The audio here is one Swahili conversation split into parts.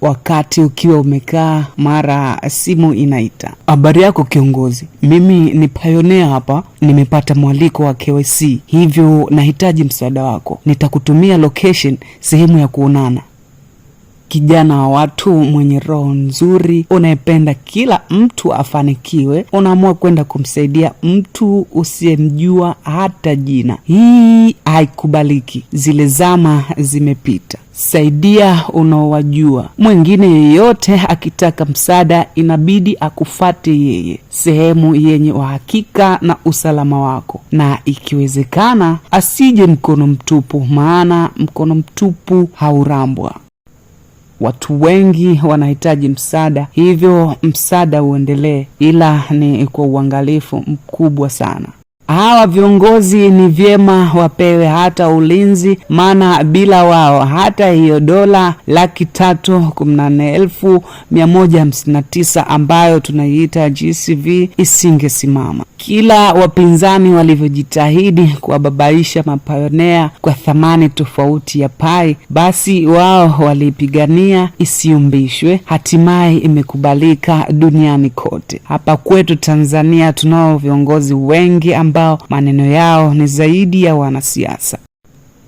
Wakati ukiwa umekaa, mara simu inaita. Habari yako kiongozi, mimi ni Pioneer hapa, nimepata mwaliko wa KYC, hivyo nahitaji msaada wako. Nitakutumia location sehemu ya kuonana. Kijana wa watu mwenye roho nzuri, unayependa kila mtu afanikiwe, unaamua kwenda kumsaidia mtu usiyemjua hata jina. Hii haikubaliki. Zile zama zimepita. Saidia unaowajua. Mwingine yeyote akitaka msaada inabidi akufate yeye, sehemu yenye uhakika na usalama wako, na ikiwezekana asije mkono mtupu, maana mkono mtupu haurambwa. Watu wengi wanahitaji msaada, hivyo msaada uendelee, ila ni kwa uangalifu mkubwa sana. Hawa viongozi ni vyema wapewe hata ulinzi, maana bila wao hata hiyo $314,159 ambayo tunaiita GCV isingesimama. Kila wapinzani walivyojitahidi kuwababaisha mapayonea kwa thamani tofauti ya pai, basi wao walipigania isiumbishwe. Hatimaye imekubalika duniani kote. Hapa kwetu Tanzania tunao viongozi wengi ambao maneno yao ni zaidi ya wanasiasa.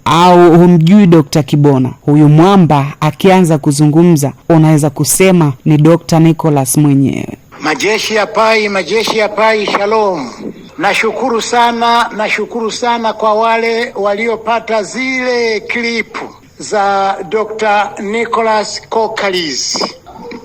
Au humjui Dr. Kibona? Huyu mwamba akianza kuzungumza unaweza kusema ni Dr. Nicholas mwenyewe. Majeshi ya pai, shalom. Nashukuru sana kwa wale waliopata zile klipu za Dr. Nicholas Kokalis.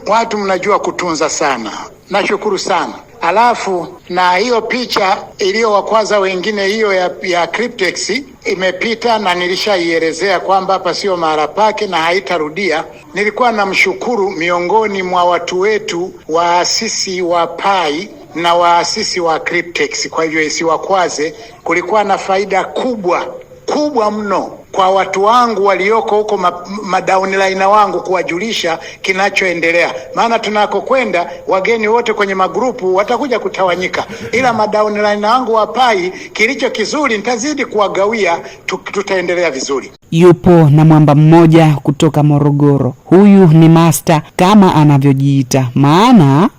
Watu mnajua kutunza sana. Nashukuru sana. Alafu na hiyo picha iliyowakwaza wengine, hiyo ya Cryptex imepita na nilishaielezea kwamba hapa sio mahali pake na haitarudia. Nilikuwa namshukuru miongoni mwa watu wetu waasisi wa pai na waasisi wa Cryptex, kwa hivyo isiwakwaze. Kulikuwa na faida kubwa mno kwa watu wangu walioko huko madownline wangu kuwajulisha kinachoendelea, maana tunakokwenda wageni wote kwenye magrupu watakuja kutawanyika, ila madownline wangu wa pai kilicho kizuri nitazidi kuwagawia, tutaendelea vizuri. Yupo na mwamba mmoja kutoka Morogoro. Huyu ni master kama anavyojiita, maana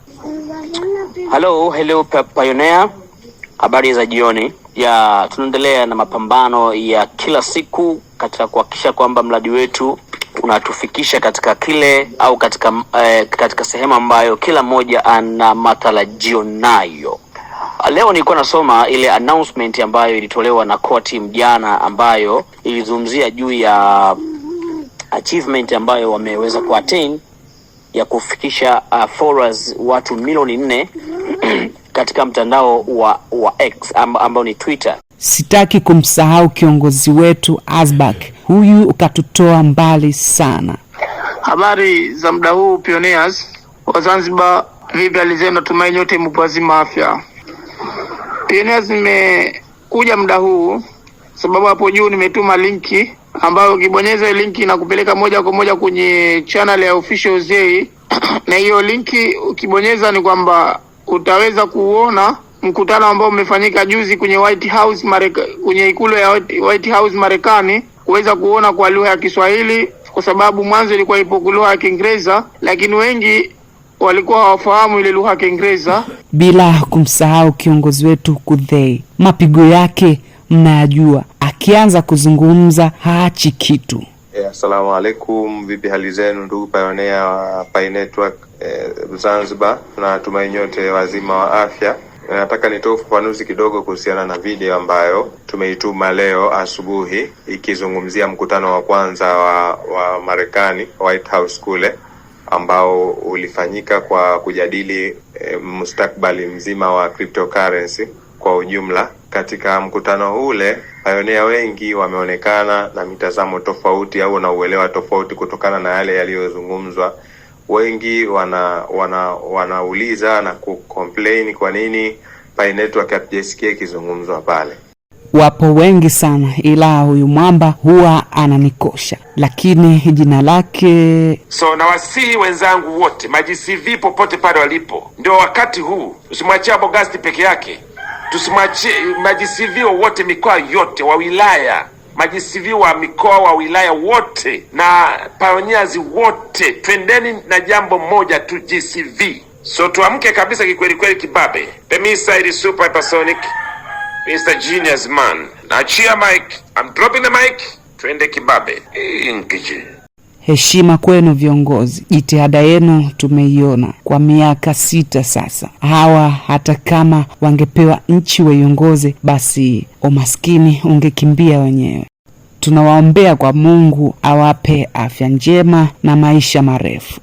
Hello Pioneer, habari za jioni. Tunaendelea na mapambano ya kila siku katika kuhakikisha kwamba mradi wetu unatufikisha katika kile au katika sehemu ambayo kila mmoja ana matarajio nayo. Leo nilikuwa nasoma ile announcement ambayo ilitolewa na koti mjana, ambayo ilizungumzia juu ya achievement ambayo wameweza kuattain ya kufikisha followers watu milioni 4 katika mtandao wa X ambao ni Twitter. Sitaki kumsahau kiongozi wetu Azbak. Huyu ukatutoa mbali sana. Habari za muda huu Pioneers wa Zanzibar, vipi hali zenu? Natumai nyote mpo wazima afya. Pioneers, nimekuja muda huu sababu hapo juu nimetuma linki ambayo ukibonyeza ile linki inakupeleka moja kwa moja kwenye channel ya Official Zay na hiyo linki ukibonyeza ni kwamba utaweza kuona mkutano ambao umefanyika juzi kwenye White House kwenye ikulu ya White House Marekani, kuweza kuona kwa lugha ya Kiswahili, kwa sababu mwanzo ilikuwa ipo lugha ya Kiingereza, lakini wengi walikuwa hawafahamu ile lugha ya Kiingereza. Bila kumsahau kiongozi wetu Kudhei, mapigo yake mnayajua, akianza kuzungumza haachi kitu. Assalamu alaikum, vipi hali zenu ndugu Pioneer wa Pi Network Zanzibar? Tunatumai nyote wazima wa afya. Nataka nitoe ufafanuzi kidogo kuhusiana na video ambayo tumeituma leo asubuhi ikizungumzia mkutano wa kwanza wa Marekani, White House kule, ambao ulifanyika kwa kujadili mustakabali mzima wa cryptocurrency kwa ujumla. Katika mkutano ule Pioneer wengi wameonekana na mitazamo tofauti au na uelewa tofauti kutokana na yale yaliyozungumzwa. Wengi wanauliza na kucomplain kwa nini Pi Network hatujasikia kizungumzwa pale. Wapo wengi sana, ila huyu mwamba huwa ananikosha, lakini jina lake. So na wasihi wenzangu wote maji-CV popote pale walipo, ndio wakati huu usimwachie Bogasti peke yake, tusimwachie maji-CV wote mikoa yote wa wilaya majisivi wa mikoa wa wilaya wote na pioneers wote, twendeni na jambo moja tu, GCV. So tuamke kabisa kikweli kweli kibabe. Pemisa ili super hypersonic, Mr. Genius Man. Naachia mic, I'm dropping the mic, twende kibabe. Nkiji. Heshima kwenu viongozi, jitihada yenu tumeiona kwa miaka 6 sasa. Hawa hata kama wangepewa nchi waiongoze, basi umaskini ungekimbia wenyewe. Tunawaombea kwa Mungu awape afya njema na maisha marefu.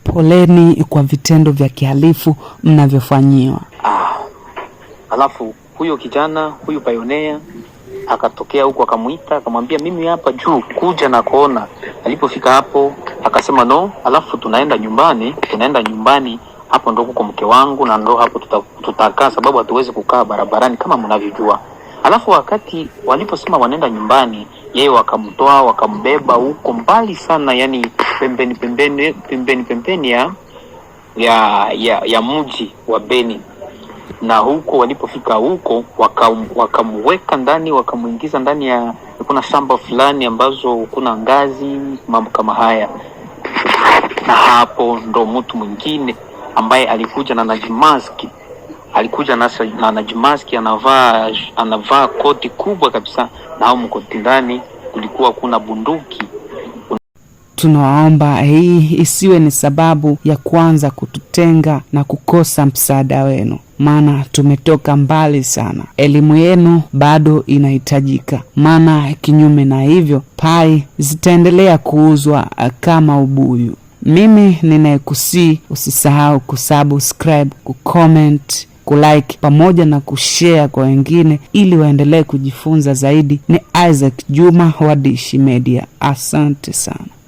Poleni kwa vitendo vya kihalifu mnavyofanyiwa. Alafu huyo kijana, huyu pioneer akatokea huko, akamuita akamwambia mimi hapa juu kuja na kuona. Alipofika hapo akasema no, alafu tunaenda nyumbani, hapo ndo kuko mke wangu na ndo hapo tutakaa, sababu hatuwezi kukaa barabarani kama mnavyojua. Alafu wakati waliposema wanaenda nyumbani, yeye wakamtoa wakambeba huko mbali sana, yani pembeni ya mji wa Beni. Na huko walipofika huko wakamweka ndani, wakamuingiza ndani ya kuna shamba fulani ambazo kuna ngazi, mambo kama haya. Na hapo ndo mtu mwingine ambaye alikuja na najimaski, anavaa koti kubwa kabisa, na hao mkoti ndani kulikuwa kuna bunduki. Tunawaomba hii isiwe ni sababu ya kuanza kututenga na kukosa msaada wenu, maana tumetoka mbali sana. Elimu yenu bado inahitajika, maana kinyume na hivyo pai zitaendelea kuuzwa kama ubuyu. Mimi ninayekusi usisahau kusubscribe, kucomment, kulike pamoja na kushare kwa wengine ili waendelee kujifunza zaidi. Ni Isaac Juma wa Dishi Media. Asante sana.